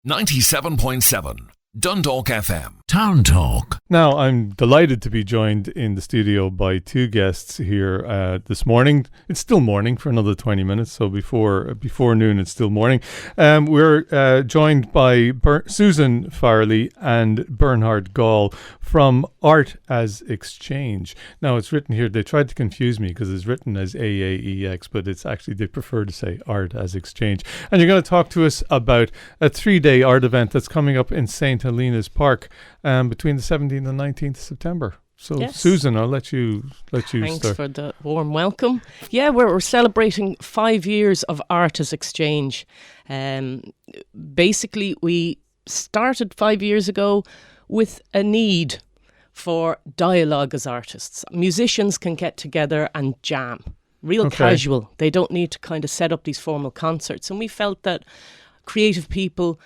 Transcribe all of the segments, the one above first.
97.7 Dundalk FM. Town Talk. Now, I'm delighted to be joined in the studio by two guests here this morning. It's still morning for another 20 minutes, so before noon, it's still morning. We're joined by Susan Farrelly and Bernhard Gaul from Art as Exchange. Now, it's written here, they tried to confuse me because it's written as AAEX, but it's actually, they prefer to say Art as Exchange. And you're going to talk to us about a 3-day art event that's coming up in St. Helena's Park between the 17th and 19th of September. So, yes. Susan, I'll let you Thanks start. for the warm welcome. Yeah, we're celebrating 5 years of Art as Exchange. Basically, we started 5 years ago with a need for dialogue as artists. Musicians can get together and jam. Real casual. They don't need to kind of set up these formal concerts. And we felt that creative people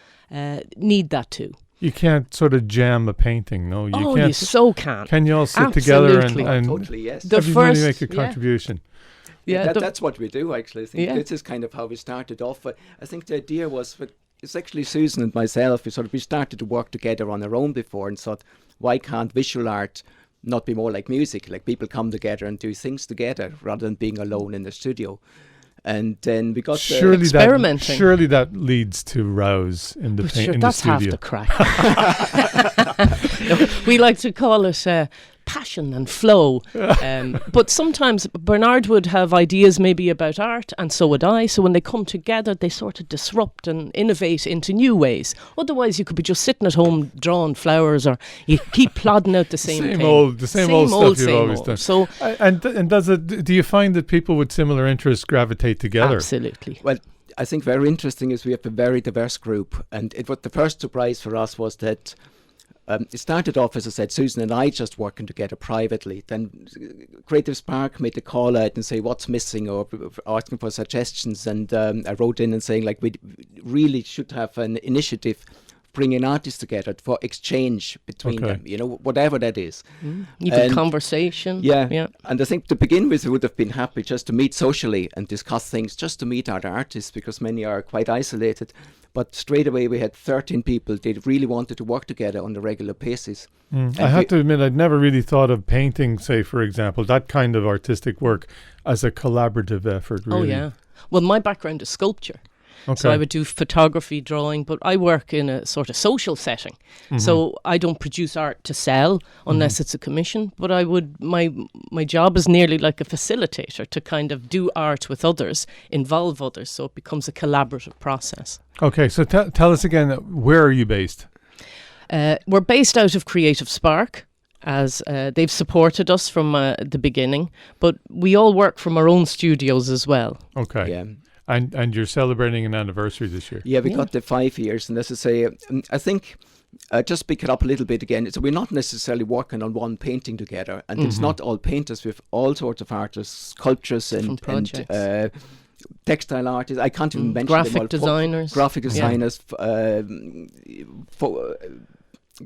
need that too. You can't sort of jam a painting, no? You can't. You so can. Can you all sit Absolutely. together and totally, yes. everybody make a contribution? Yeah, that's what we do, actually. I think this is kind of how we started off. I think the idea was, it's actually Susan and myself, we started to work together on our own before and thought, why can't visual art not be more like music? Like people come together and do things together rather than being alone in the studio. And then we got experimenting. Surely that leads to rows in the in that's the studio. Half the crack. We like to call it passion and flow. But sometimes Bernhard would have ideas maybe about art, and so would I. So when they come together, they sort of disrupt and innovate into new ways. Otherwise, you could be just sitting at home drawing flowers, or you keep plodding out the same thing. The same old stuff you've always done. So, and do you find that people with similar interests gravitate together? Absolutely. Well, I think very interesting is we have a very diverse group, and the first surprise for us was that it started off, as I said, Susan and I just working together privately. Then Creative Spark made the call out and say what's missing, or asking for suggestions. And I wrote in and saying, like, we really should have an initiative bringing artists together for exchange between them, whatever that is. Even conversation. Yeah. And I think to begin with, we would have been happy just to meet socially and discuss things, just to meet other artists, because many are quite isolated. But straight away, we had 13 people. They really wanted to work together on a regular basis. I have to admit, I'd never really thought of painting, say, for example, that kind of artistic work as a collaborative effort, really. Oh, yeah. Well, my background is sculpture. Okay. So I would do photography, drawing, but I work in a sort of social setting. Mm-hmm. So I don't produce art to sell unless it's a commission, but my job is nearly like a facilitator to kind of do art with others, involve others, so it becomes a collaborative process. Okay, so tell us again, where are you based? We're based out of Creative Spark, as they've supported us from the beginning, but we all work from our own studios as well. Okay. Yeah. And you're celebrating an anniversary this year. Yeah, we got the 5 years. And as I say, I think, just pick it up a little bit again, so we're not necessarily working on one painting together. And it's not all painters. We have all sorts of artists, sculptures and textile artists. I can't even mention them all. Graphic designers,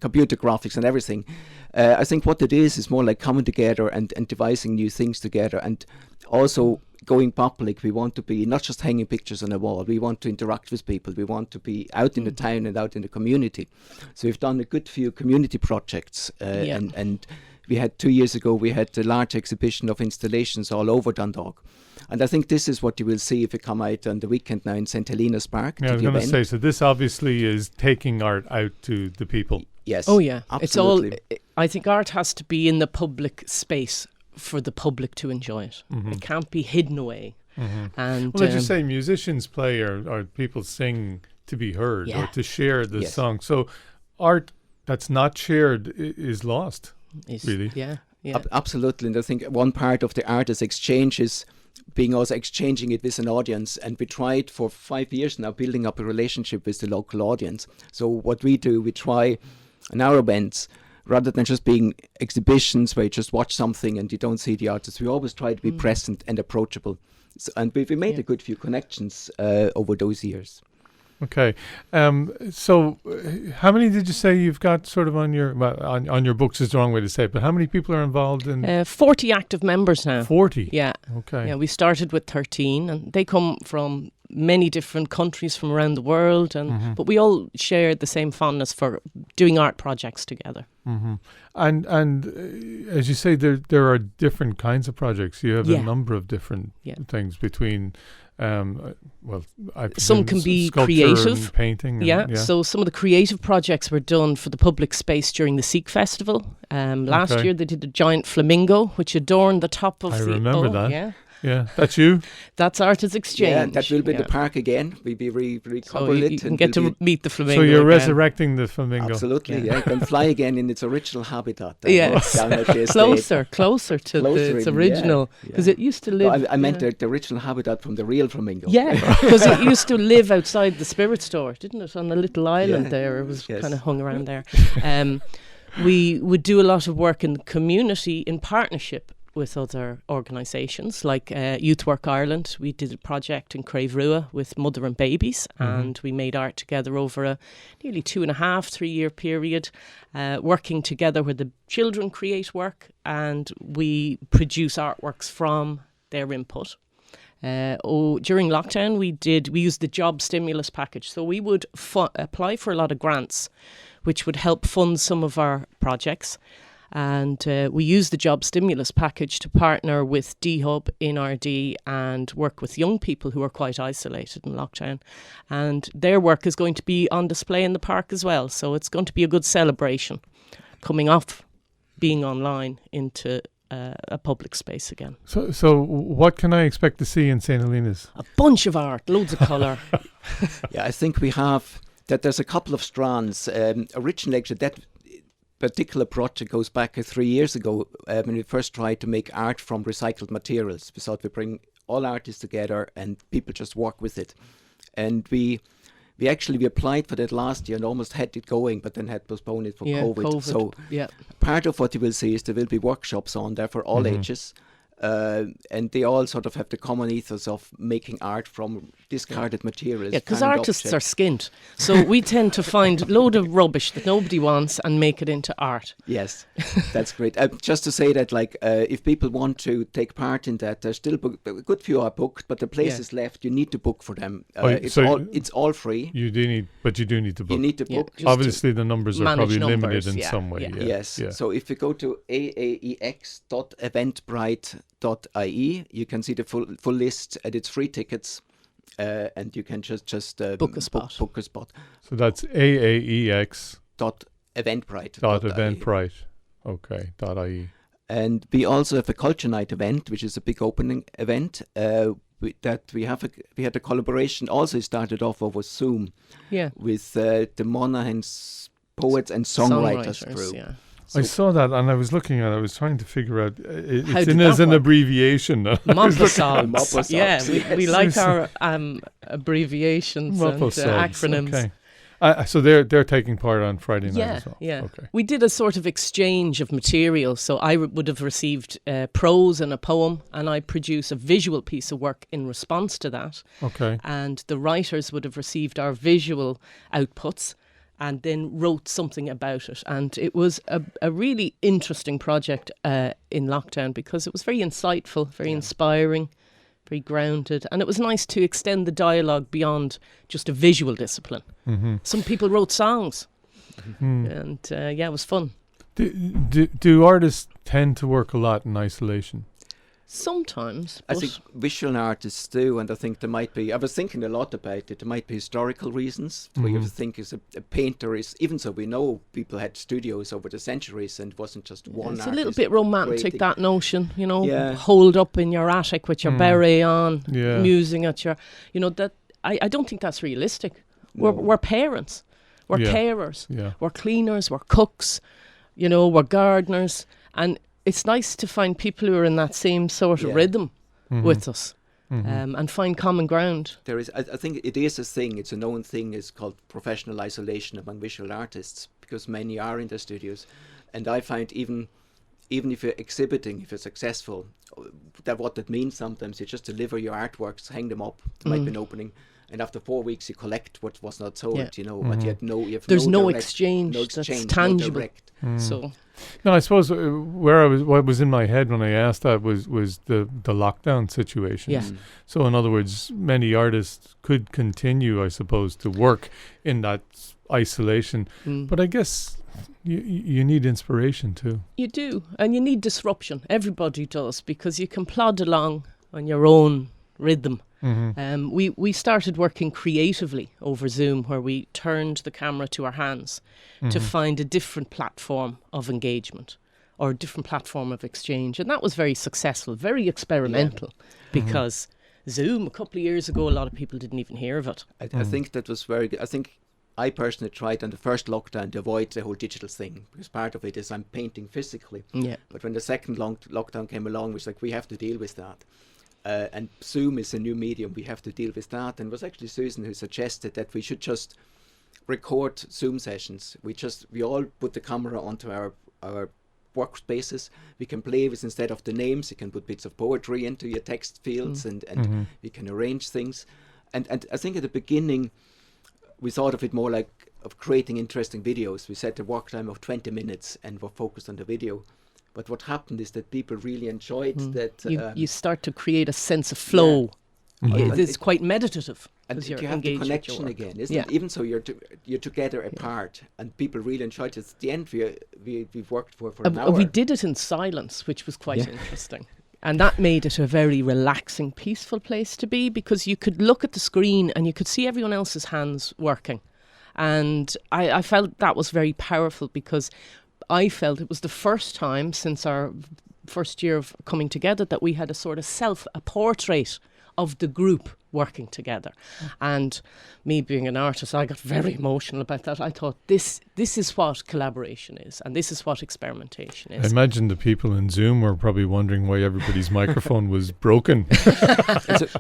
computer graphics and everything. I think what it is more like coming together and devising new things together, and also going public. We want to be not just hanging pictures on a wall. We want to interact with people. We want to be out in the town and out in the community. So we've done a good few community projects, and we had 2 years ago, we had a large exhibition of installations all over Dundalk. And I think this is what you will see if you come out on the weekend now in St. Helena's Park. Yeah, I was going to say, so this obviously is taking art out to the people. Yes. Oh, yeah. Absolutely. I think art has to be in the public space for the public to enjoy it. It can't be hidden away. And well, as you say, musicians play or people sing to be heard or to share the song. So art that's not shared is lost, really. Yeah. Absolutely. And I think one part of the art as exchange is being also exchanging it with an audience. And we tried for 5 years now building up a relationship with the local audience. So what we do, we try in our events, rather than just being exhibitions where you just watch something and you don't see the artist, we always try to be present and approachable. So, and we made a good few connections over those years. Okay. So how many did you say you've got sort of on your, on your books is the wrong way to say it, but how many people are involved in? 40 active members now. 40? Yeah. Okay. Yeah, we started with 13 and they come from many different countries from around the world, and but we all shared the same fondness for doing art projects together. And as you say, there are different kinds of projects. You have a number of different things between. I some can be sculpture creative, and painting. So some of the creative projects were done for the public space during the Seek Festival. Last year they did a giant flamingo which adorned the top of I the. remember that. Yeah, that's you. That's Artists Exchange. Yeah, that will be the park again. We'll be recovering it. You can get to meet the flamingo. So you're again. resurrecting the flamingo. Absolutely, yeah. It can fly again in its original habitat. Yes, closer to its original, because it used to live. No, I meant the original habitat from the real flamingo. Yeah, because it used to live outside the spirit store, didn't it? On the little island there, it was kind of hung around there. We would do a lot of work in the community in partnership with other organisations like Youth Work Ireland. We did a project in Craverua with mother and babies, and we made art together over a nearly 2.5-3 year period, working together where the children create work and we produce artworks from their input. During lockdown we used the job stimulus package, so we would apply for a lot of grants which would help fund some of our projects. And we used the job stimulus package to partner with D-Hub in RD and work with young people who are quite isolated in lockdown. And their work is going to be on display in the park as well. So it's going to be a good celebration coming off being online into a public space again. So what can I expect to see in St. Helena's? A bunch of art, loads of colour. Yeah, I think we have that. There's a couple of strands. Originally, actually, that particular project goes back 3 years ago when we first tried to make art from recycled materials. We thought we bring all artists together and people just work with it. And we applied for that last year and almost had it going, but then had to postpone it for COVID. So part of what you will see is there will be workshops on there for all ages. And they all sort of have the common ethos of making art from discarded materials. Yeah, because artists are skint. So we tend to find a load of rubbish that nobody wants and make it into art. Yes, that's great. Just to say that, if people want to take part in that, there's still a good few are booked, but the places left, you need to book for them. It's all free. You do need to book. You need to book. Obviously, the numbers are probably limited in some way. Yes. So if you go to AAEX.eventbrite.ie, you can see the full list, and it's free tickets, and you can just book a spot. Book a spot. So that's AAEX. .eventbrite. Okay. .ie. And we also have a culture night event, which is a big opening event. We had a collaboration. Also started off over Zoom. Yeah. With the Monaghan's Poets and Songwriters group. Yeah. So I saw that and I was looking at it. I was trying to figure out it's in as an abbreviation. Moppa. Yeah, we like our abbreviations and acronyms. Okay. So they're taking part on Friday night as well. Yeah. Okay. We did a sort of exchange of material. So I would have received prose and a poem, and I produce a visual piece of work in response to that. Okay. And the writers would have received our visual outputs and then wrote something about it. And it was a really interesting project in lockdown because it was very insightful, very inspiring, very grounded. And it was nice to extend the dialogue beyond just a visual discipline. Mm-hmm. Some people wrote songs. Mm-hmm. And it was fun. Do artists tend to work a lot in isolation? Sometimes. I think visual artists do, and I think there might be, I was thinking a lot about it, there might be historical reasons where you have to think as a painter is, even so we know people had studios over the centuries and it wasn't just one artist. It's a little bit romantic, that notion, holed up in your attic with your beret on, musing at your, that I don't think that's realistic. No. We're parents, we're carers, we're cleaners, we're cooks, we're gardeners, and it's nice to find people who are in that same sort of rhythm with us and find common ground. There is, I think it is a thing, it's a known thing, it's called professional isolation among visual artists because many are in their studios. And I find even if you're exhibiting, if you're successful, what that means sometimes, you just deliver your artworks, hang them up, there might be an opening, and after 4 weeks you collect what was not sold. Yeah. You know, but you have There's no direct- exchange no that's exchange, tangible. No direct. So No, I suppose what was in my head when I asked that was the lockdown situation. Yeah. So in other words, many artists could continue, I suppose, to work in that isolation. But I guess you need inspiration too. you do, and you need disruption. Everybody does, because you can plod along on your own rhythm. We started working creatively over Zoom, where we turned the camera to our hands to find a different platform of engagement or a different platform of exchange. And that was very successful, very experimental, because Zoom, a couple of years ago, a lot of people didn't even hear of it. I think that was very good. I think I personally tried on the first lockdown to avoid the whole digital thing, because part of it is I'm painting physically. Yeah. But when the second lockdown came along, it was like, we have to deal with that. And Zoom is a new medium, we have to deal with that. And it was actually Susan who suggested that we should just record Zoom sessions. We all put the camera onto our workspaces. We can play with, instead of the names, you can put bits of poetry into your text fields, and we can arrange things. And I think at the beginning, we thought of it more like of creating interesting videos. We set a work time of 20 minutes and were focused on the video. But what happened is that people really enjoyed that. You start to create a sense of flow. It is quite meditative. And because you're you have the engaged with your connection work. again, isn't it? Even so, you're together apart, and people really enjoyed it. At the end, we've worked for an hour. We did it in silence, which was quite interesting. And that made it a very relaxing, peaceful place to be, because you could look at the screen and you could see everyone else's hands working. And I felt that was very powerful, because I felt it was the first time since our first year of coming together that we had a portrait of the group working together. And me being an artist, I got very emotional about that. I thought this is what collaboration is, and this is what experimentation is. I imagine the people in Zoom were probably wondering why everybody's microphone was broken.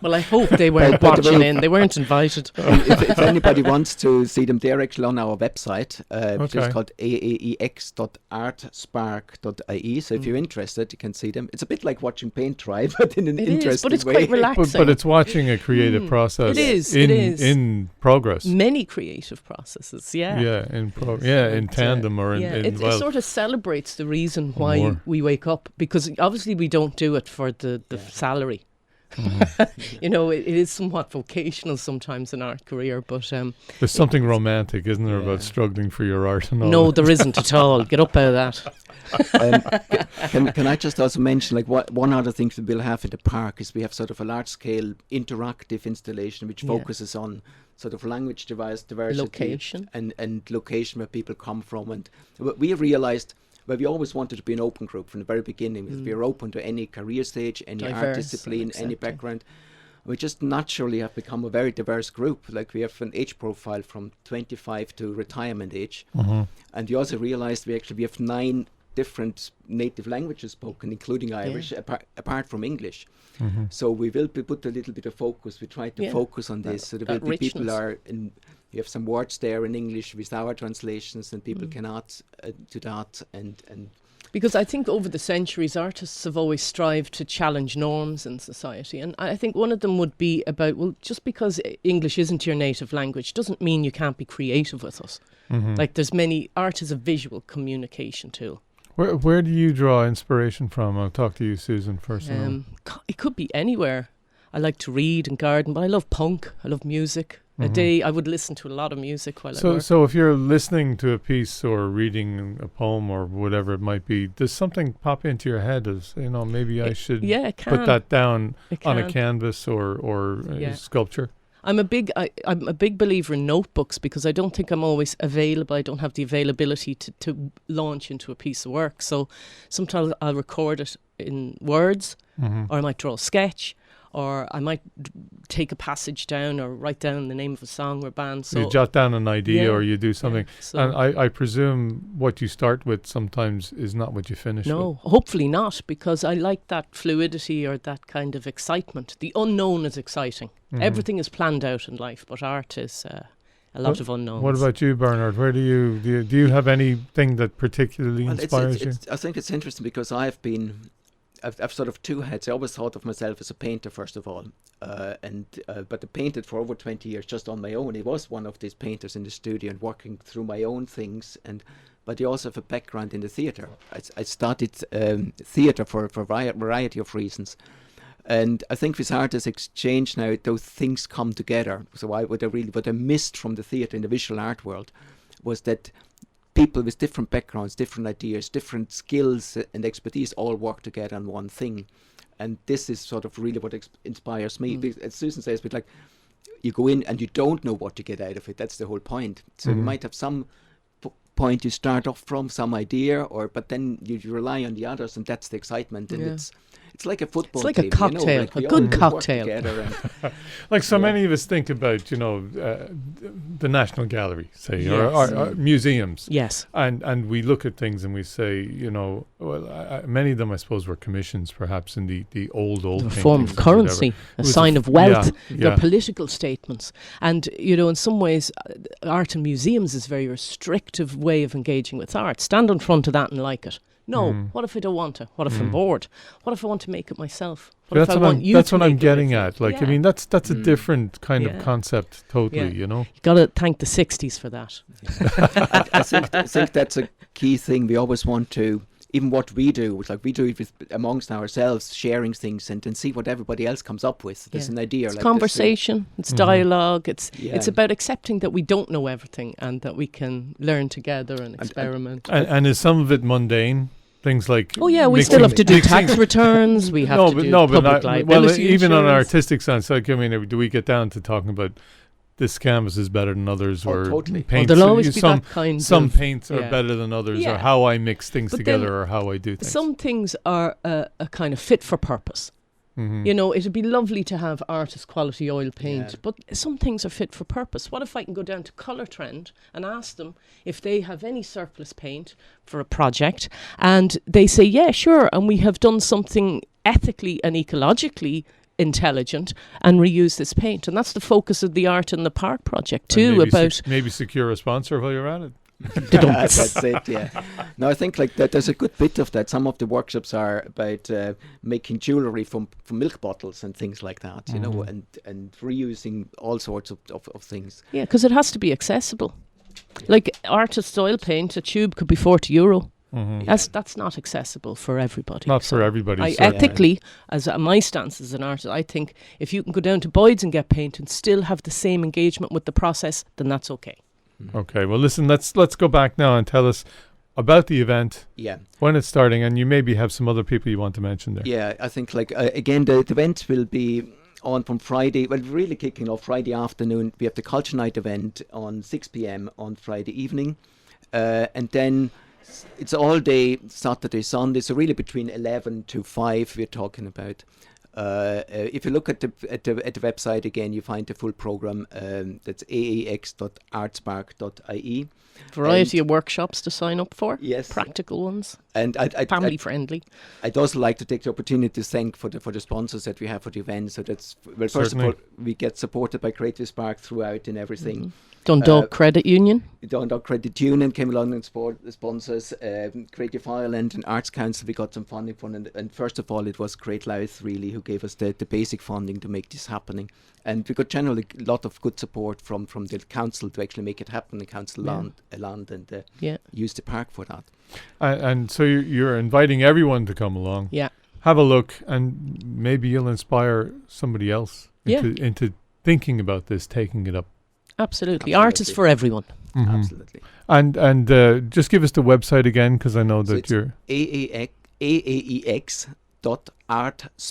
Well, I hope they weren't watching in. They weren't invited. If anybody wants to see them, they're actually on our website, which is called AAEX.artspark.ie. So if you're interested, you can see them. It's a bit like watching paint dry, but in an interesting but it's way. quite relaxing. But it's watching a creative process. It is. In progress. Many creative processes, in tandem or in it sort of celebrates the reason why we wake up, because obviously we don't do it for the salary. You know, it is somewhat vocational sometimes in our career, but there's something romantic, isn't there, about struggling for your art and all no, that? there isn't at all. Get up out of that. Can I just also mention, like, one other thing we will have in the park is we have sort of a large-scale interactive installation which focuses on sort of language diversity, location, and location where people come from. And we realized, well, we always wanted to be an open group from the very beginning. We are open to any career stage, any art discipline, any background. We just naturally have become a very diverse group. Like, we have an age profile from 25 to retirement age. And we also realized we have 9 different native languages spoken, including Irish, apart from English. So we will put a little bit of focus. We try to focus on this, so there will be people you have some words there in English with our translations, and people cannot do that. And because I think over the centuries, artists have always strived to challenge norms in society. And I think one of them would be about, well, just because English isn't your native language doesn't mean you can't be creative with it. Like, art is a visual communication tool. Where do you draw inspiration from? I'll talk to you, Susan, first. It could be anywhere. I like to read and garden, but I love punk. I love music. A day I would listen to a lot of music while I work. So if you're listening to a piece or reading a poem or whatever it might be, does something pop into your head as, maybe I should put that down on a canvas or sculpture? I'm a big believer in notebooks, because I don't think I'm always available. I don't have the availability to launch into a piece of work. So sometimes I'll record it in words, or I might draw a sketch, or I might take a passage down or write down the name of a song or band. So you jot down an idea or you do something. So and I presume what you start with sometimes is not what you finish with. No, hopefully not, because I like that fluidity or that kind of excitement. The unknown is exciting. Everything is planned out in life, but art is a lot of unknowns. What about you, Bernhard? Where do you have anything that particularly inspires you? I think it's interesting, because I've been I've sort of two heads. I always thought of myself as a painter first of all, but I painted for over 20 years just on my own. I was one of these painters in the studio and working through my own things. But I also have a background in the theatre. I started theatre for a variety of reasons. And I think with Artists Exchange now, those things come together. So what I missed from the theatre in the visual art world was that people with different backgrounds, different ideas, different skills and expertise all work together on one thing. And this is sort of really what inspires me. As Susan says, but like you go in and you don't know what to get out of it. That's the whole point. So you might have some point you start off from, some idea, but then you rely on the others, and that's the excitement. And it's like a football It's like team, a cocktail, like a we good all work cocktail. together and Like so many of us think about, the National Gallery, say, Yes. or museums. Yes. And we look at things and we say, many of them, I suppose, were commissions, perhaps, in the old A form paintings of or currency, whatever. a It was sign of wealth. yeah. They're political statements. And, in some ways, art in museums is a very restrictive way of engaging with art. Stand in front of that and like it. No, what if I don't want to? What if I'm bored? What if I want to make it myself? What if I want you That's to what I'm make it getting with at. me? Like, I mean, that's a different kind Yeah. of concept, totally, You got to thank the 60s for that. I think that's a key thing. We always want to, even what we do, it's like we do it amongst ourselves, sharing things and see what everybody else comes up with. There's an idea. It's like conversation, it's dialogue, it's Yeah. about accepting that we don't know everything and that we can learn together and experiment. And is some of it mundane? Things like Oh yeah, we still have to do tax returns. We have to do public liability even on an insurance. artistic sense, like, I mean, do we get down to talking about this canvas is better than others, Oh, or totally. paints? There'll always be some that kind some of, paints are yeah. better than others, or Yeah. how I mix things But together, then or how I do things. Some things are a kind of fit for purpose. It'd be lovely to have artist quality oil paint, Yeah. but some things are fit for purpose. What if I can go down to Colour Trend and ask them if they have any surplus paint for a project, and they say, yeah, sure, and we have done something ethically and ecologically intelligent and reuse this paint. And that's the focus of the Art in the Park project And too, maybe about maybe secure a sponsor while you're at it. That's it, yeah. No, I think like that. There's a good bit of that. Some of the workshops are about making jewellery from milk bottles and things like that, and reusing all sorts of things. yeah, because it has to be accessible. Like artist oil paint, a tube could be €40. That's not accessible for everybody. Not for everybody. I certainly. ethically, as my stance as an artist, I think if you can go down to Boyd's and get paint and still have the same engagement with the process, then that's okay. Okay, well, listen, let's go back now and tell us about the event, Yeah. when it's starting, and you maybe have some other people you want to mention there. Yeah, I think like again the event will be on from Friday. Well, really kicking off Friday afternoon. We have the Culture Night event on 6 p.m. on Friday evening, and then it's all day Saturday, Sunday. So really between 11 to 5 we're talking about. If you look at the website again, you find the full program. That's aaex.artspark.ie. Variety of workshops to sign up for. Yes. Practical ones. And Family friendly. I'd also like to take the opportunity to thank for the sponsors that we have for the event. So that's, well, first Certainly. of all, we get supported by Creative Spark throughout and everything. Dundalk Credit Union. Dundalk Credit Union came along and sponsors. Creative Ireland and Arts Council, we got some funding from, and first of all, it was Great Louth really who gave us the basic funding to make this happening. And we got generally a lot of good support from the council to actually make it happen. The council land and use the park for that. And so you're inviting everyone to come along. Yeah. Have a look, and maybe you'll inspire somebody else Yeah. into thinking about this, taking it up. Absolutely. Art is for everyone. Absolutely. And just give us the website again, because I know So that it's you're...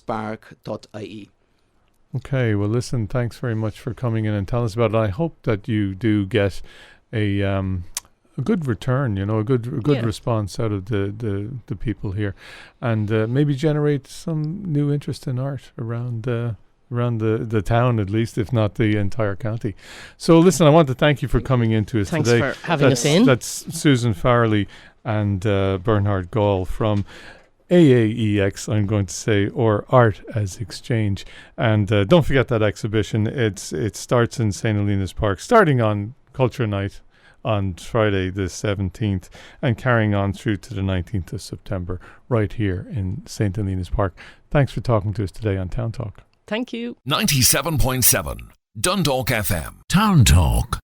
AAEX.artspark.ie. Okay, well, listen, thanks very much for coming in and telling us about it. I hope that you do get a good return, a good response out of the people here, and maybe generate some new interest in art around the town, at least, if not the entire county. So listen, I want to thank you for coming into us Thanks today. for having us in. That's Susan Farrelly and Bernhard Gaul from AAEX, I'm going to say, or Art as Exchange. And don't forget that exhibition. It starts in St. Helena's Park, starting on Culture Night on Friday the 17th and carrying on through to the 19th of September right here in St. Helena's Park. Thanks for talking to us today on Town Talk. Thank you. 97.7 Dundalk FM. Town Talk.